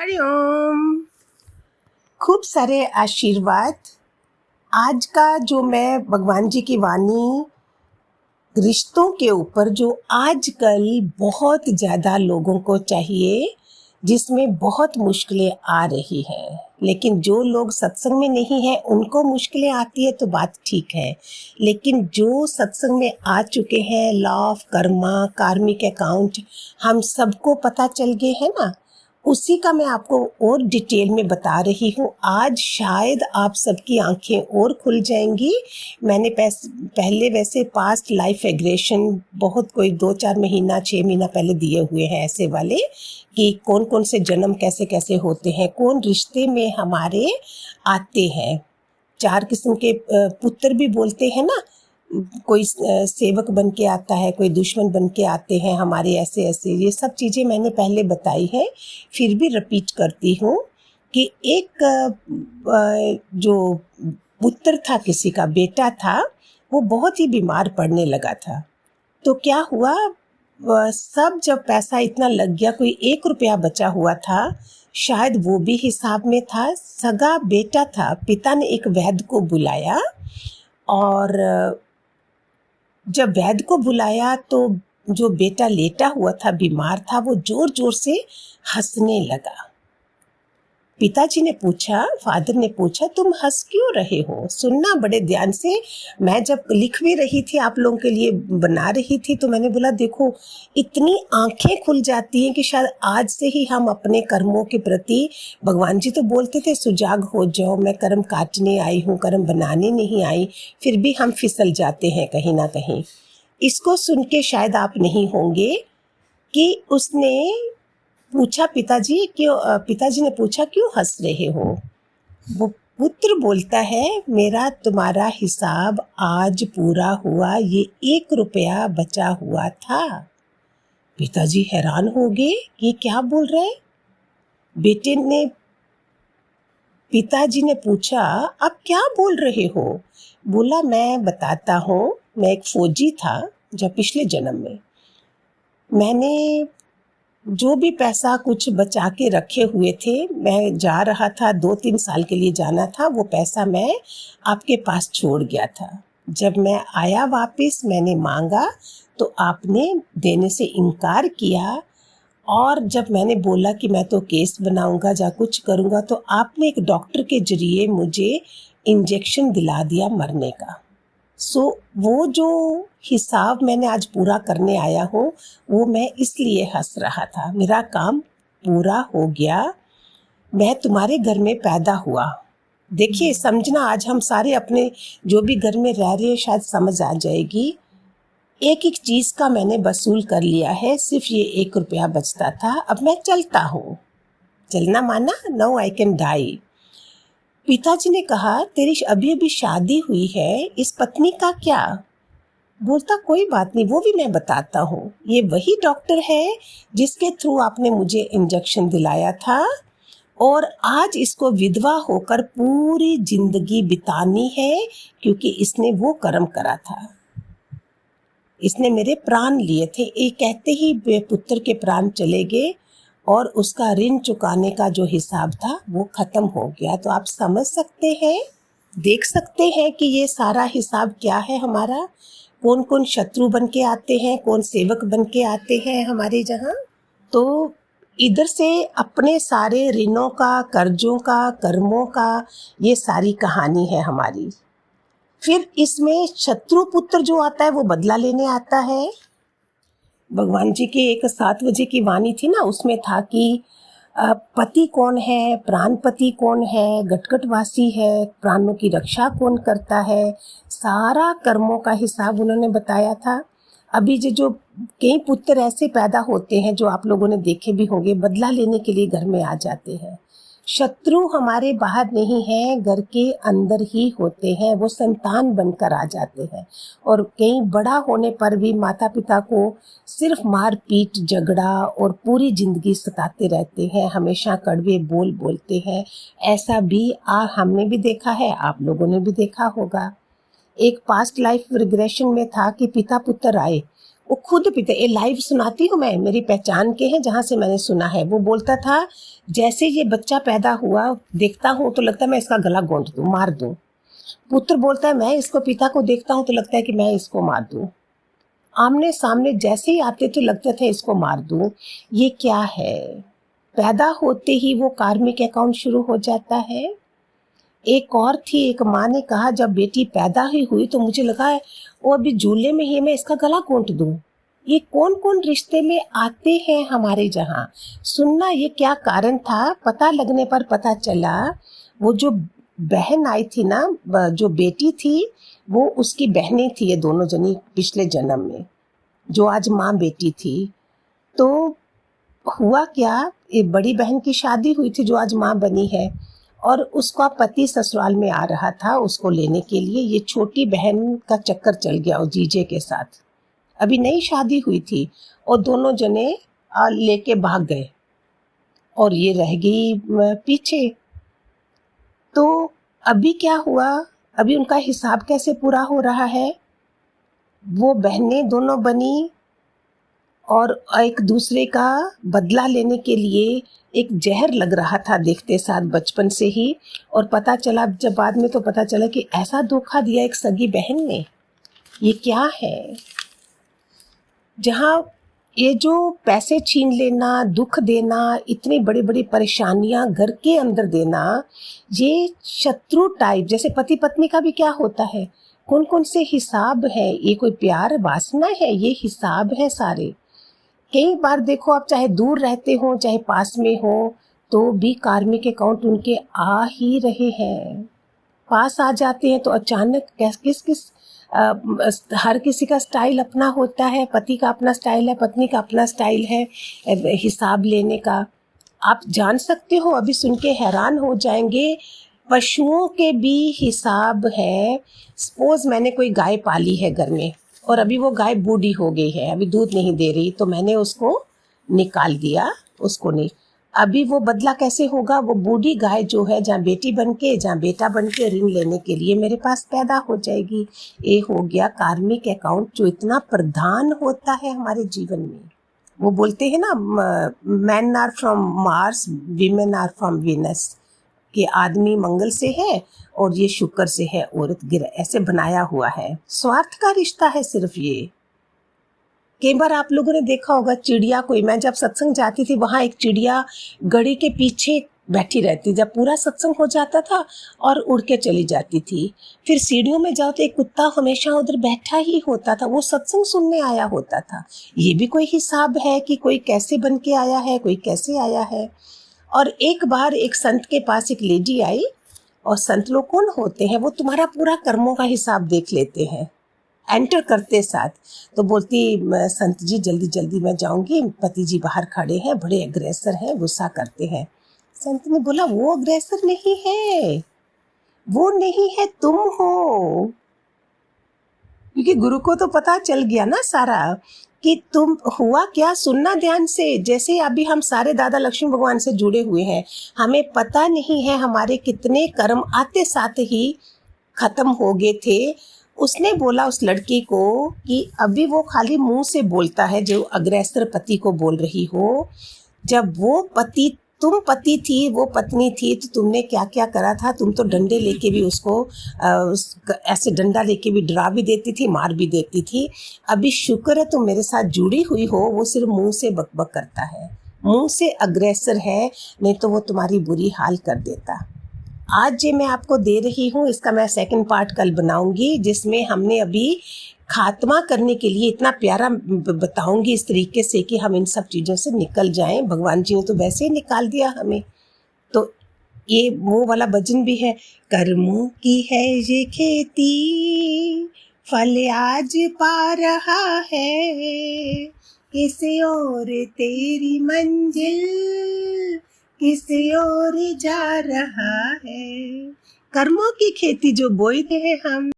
हरिओम। खूब सारे आशीर्वाद। आज का जो मैं भगवान जी की वाणी रिश्तों के ऊपर जो आजकल बहुत ज़्यादा लोगों को चाहिए, जिसमें बहुत मुश्किलें आ रही हैं, लेकिन जो लोग सत्संग में नहीं हैं उनको मुश्किलें आती है तो बात ठीक है, लेकिन जो सत्संग में आ चुके हैं, लॉ ऑफ कर्मा, कार्मिक अकाउंट हम सबको पता चल गए हैं ना, उसी का मैं आपको और डिटेल में बता रही हूँ। आज शायद आप सबकी आंखें और खुल जाएंगी। मैंने पहले वैसे पास्ट लाइफ एग्रेशन बहुत कोई 2-4 महीना 6 महीना पहले दिए हुए हैं, ऐसे वाले कि कौन कौन से जन्म कैसे कैसे होते हैं, कौन रिश्ते में हमारे आते हैं। 4 किस्म के पुत्र भी बोलते हैं ना, कोई सेवक बन के आता है, कोई दुश्मन बन के आते हैं हमारे, ऐसे ऐसे ये सब चीज़ें मैंने पहले बताई है, फिर भी रिपीट करती हूँ कि एक जो पुत्र था, किसी का बेटा था, वो बहुत ही बीमार पड़ने लगा था। तो क्या हुआ, सब जब पैसा इतना लग गया, कोई 1 रुपया बचा हुआ था, शायद वो भी हिसाब में था। सगा बेटा था, पिता ने एक वैद्य को बुलाया और जब वैद्य को बुलाया तो जो बेटा लेटा हुआ था, बीमार था, वो जोर जोर से हंसने लगा। पिताजी ने पूछा, फादर ने पूछा, तुम हंस क्यों रहे हो? सुनना बड़े ध्यान से। मैं जब लिख भी रही थी, आप लोगों के लिए बना रही थी, तो मैंने बोला देखो, इतनी आंखें खुल जाती हैं कि शायद आज से ही हम अपने कर्मों के प्रति, भगवान जी तो बोलते थे सुजाग हो जाओ, मैं कर्म काटने आई हूँ, कर्म बनाने नहीं आई, फिर भी हम फिसल जाते हैं कहीं ना कहीं। इसको सुन के शायद आप नहीं होंगे कि उसने पूछा, पिताजी ने पूछा क्यों हंस रहे हो? वो पुत्र बोलता है, मेरा तुम्हारा हिसाब आज पूरा हुआ, ये 1 रुपया बचा हुआ था। पिताजी हैरान हो गए, ये क्या बोल रहे? पिताजी ने पूछा, आप क्या बोल रहे हो? बोला, मैं बताता हूँ, मैं एक फौजी था जब पिछले जन्म में, मैंने जो भी पैसा कुछ बचा के रखे हुए थे, मैं जा रहा था, 2-3 साल के लिए जाना था, वो पैसा मैं आपके पास छोड़ गया था। जब मैं आया वापस, मैंने मांगा तो आपने देने से इनकार किया, और जब मैंने बोला कि मैं तो केस बनाऊंगा या कुछ करूंगा, तो आपने एक डॉक्टर के जरिए मुझे इंजेक्शन दिला दिया मरने का। वो जो हिसाब मैंने आज पूरा करने आया हूँ, वो मैं इसलिए हंस रहा था। मेरा काम पूरा हो गया, मैं तुम्हारे घर में पैदा हुआ। देखिए, समझना, आज हम सारे अपने जो भी घर में रह रहे हैं, शायद समझ आ जाएगी। एक एक चीज़ का मैंने वसूल कर लिया है, सिर्फ ये 1 रुपया बचता था, अब मैं चलता हूँ। चलना माना, नाउ आई कैन डाई। पिताजी ने कहा, तेरी अभी अभी शादी हुई है, इस पत्नी का क्या? बोलता, कोई बात नहीं, वो भी मैं बताता हूँ। ये वही डॉक्टर है जिसके थ्रू आपने मुझे इंजेक्शन दिलाया था, और आज इसको विधवा होकर पूरी जिंदगी बितानी है, क्योंकि इसने वो कर्म करा था, इसने मेरे प्राण लिए थे। ये कहते ही पुत्र के प्राण चले गए और उसका ऋण चुकाने का जो हिसाब था वो खत्म हो गया। तो आप समझ सकते हैं, देख सकते हैं कि ये सारा हिसाब क्या है हमारा, कौन कौन शत्रु बन के आते हैं, कौन सेवक बन के आते हैं हमारे जहाँ। तो इधर से अपने सारे ऋणों का, कर्जों का, कर्मों का, ये सारी कहानी है हमारी। फिर इसमें शत्रु पुत्र जो आता है वो बदला लेने आता है। भगवान जी के एक 7 बजे की वाणी थी ना, उसमें था कि पति कौन है, प्राणपति कौन है, गटगटवासी है, प्राणों की रक्षा कौन करता है, सारा कर्मों का हिसाब उन्होंने बताया था। अभी जो कई पुत्र ऐसे पैदा होते हैं जो आप लोगों ने देखे भी होंगे, बदला लेने के लिए घर में आ जाते हैं। शत्रु हमारे बाहर नहीं है, घर के अंदर ही होते हैं, वो संतान बनकर आ जाते हैं, और कई बड़ा होने पर भी माता पिता को सिर्फ मार पीट, झगड़ा और पूरी जिंदगी सताते रहते हैं, हमेशा कड़वे बोल बोलते हैं। ऐसा भी हमने भी देखा है, आप लोगों ने भी देखा होगा। एक पास्ट लाइफ रिग्रेशन में था कि पिता पुत्र आए वो खुद पीते, ये लाइव सुनाती हूँ मैं, मेरी पहचान के हैं जहाँ से मैंने सुना है। वो बोलता था जैसे ये बच्चा पैदा हुआ देखता हूँ तो लगता है मैं इसका गला घोंट दूँ, मार दूँ। पुत्र बोलता है मैं इसको पिता को देखता हूँ तो लगता है कि मैं इसको मार दूँ। आमने सामने जैसे ही आते थे लगते थे इसको मार दूँ। ये क्या है? पैदा होते ही वो कार्मिक अकाउंट शुरू हो जाता है। एक और थी, एक माँ ने कहा जब बेटी पैदा ही हुई तो मुझे लगा है वो अभी झूले में ही मैं इसका गला घोंट दूँ। ये कौन कौन रिश्ते में आते हैं हमारे जहाँ। सुनना ये क्या कारण था, पता लगने पर पता चला वो जो बहन आई थी ना, जो बेटी थी वो उसकी बहनें थी, ये दोनों जनी पिछले जन्म में, जो आज माँ बेटी थी। तो हुआ क्या, ये बड़ी बहन की शादी हुई थी जो आज माँ बनी है, और उसका पति ससुराल में आ रहा था उसको लेने के लिए। ये छोटी बहन का चक्कर चल गया और जीजे के साथ, अभी नई शादी हुई थी, और दोनों जने लेके भाग गए और ये रह गई पीछे। तो अभी क्या हुआ, अभी उनका हिसाब कैसे पूरा हो रहा है। वो बहनें दोनों बनी और एक दूसरे का बदला लेने के लिए एक जहर लग रहा था देखते साथ बचपन से ही। और पता चला जब बाद में तो पता चला कि ऐसा धोखा दिया एक सगी बहन ने। ये क्या है, जहाँ ये जो पैसे छीन लेना, दुख देना, इतनी बड़ी बड़ी परेशानियां घर के अंदर देना, ये शत्रु टाइप, जैसे पति पत्नी का भी क्या होता है, कौन कौन से हिसाब है। ये कोई प्यार वासना है, ये हिसाब है सारे। कई बार देखो आप चाहे दूर रहते हो चाहे पास में हो तो भी कार्मिक अकाउंट उनके आ ही रहे हैं। पास आ जाते हैं तो अचानक किस किस हर किसी का स्टाइल अपना होता है। पति का अपना स्टाइल है, पत्नी का अपना स्टाइल है हिसाब लेने का। आप जान सकते हो, अभी सुन के हैरान हो जाएंगे, पशुओं के भी हिसाब है। सपोज मैंने कोई गाय पाली है घर में और अभी वो गाय बूढ़ी हो गई है, अभी दूध नहीं दे रही, तो मैंने उसको निकाल दिया, उसको नहीं। अभी वो बदला कैसे होगा, वो बूढ़ी गाय जो है जहाँ बेटी बन के जहाँ बेटा बन के ऋण लेने के लिए मेरे पास पैदा हो जाएगी। ये हो गया कार्मिक अकाउंट जो इतना प्रधान होता है हमारे जीवन में। वो बोलते हैं ना, man are from Mars, women are from Venus, कि आदमी मंगल से है और ये शुक्र से है, औरत गिर, ऐसे बनाया हुआ है। स्वार्थ का रिश्ता है सिर्फ ये। कई बार आप लोगों ने देखा होगा चिड़िया कोई, मैं जब सत्संग जाती थी वहाँ एक चिड़िया घड़ी के पीछे बैठी रहती, जब पूरा सत्संग हो जाता था और उड़ के चली जाती थी। फिर सीढ़ियों में जाओ तो एक कुत्ता हमेशा उधर बैठा ही होता था, वो सत्संग सुनने आया होता था। ये भी कोई हिसाब है कि कोई कैसे बन के आया है, कोई कैसे आया है। और एक बार एक संत के पास एक लेडी आई, और संत लोग कौन होते हैं, वो तुम्हारा पूरा कर्मों का हिसाब देख लेते हैं एंटर करते साथ। तो बोलती, संत जी जल्दी जल्दी मैं जाऊंगी, पति जी बाहर खड़े हैं, बड़े अग्रेसर हैं, गुस्सा करते हैं। संत ने बोला वो अग्रेसर नहीं है, वो नहीं है, तुम हो। क्योंकि गुरु को तो पता चल गया ना सारा कि तुम हुआ क्या। सुनना ध्यान से, जैसे अभी हम सारे दादा लक्ष्मी भगवान से जुड़े हुए हैं, हमें पता नहीं है हमारे कितने कर्म आते साथ ही खत्म हो गए थे। उसने बोला उस लड़की को कि अभी वो खाली मुंह से बोलता है, जो अग्रेसर पति को बोल रही हो। जब वो पति, तुम पति थी वो पत्नी थी, तो तुमने क्या क्या करा था। तुम तो डंडे लेके भी उसको ऐसे डंडा लेके भी डरा भी देती थी, मार भी देती थी। अभी शुक्र है तुम मेरे साथ जुड़ी हुई हो। वो सिर्फ मुंह से बकबक करता है, मुंह से अग्रेसर है, नहीं तो वो तुम्हारी बुरी हाल कर देता। आज जो मैं आपको दे रही हूँ इसका मैं सेकंड पार्ट कल बनाऊंगी, जिसमें हमने अभी खात्मा करने के लिए इतना प्यारा बताऊंगी इस तरीके से कि हम इन सब चीज़ों से निकल जाएं। भगवान जी ने तो वैसे ही निकाल दिया हमें। तो ये वो वाला भजन भी है, कर्मों की है ये खेती, फल आज पा रहा है, किसी और तेरी मंजिल किसी और जा रहा है। कर्मों की खेती जो बोए थे हम,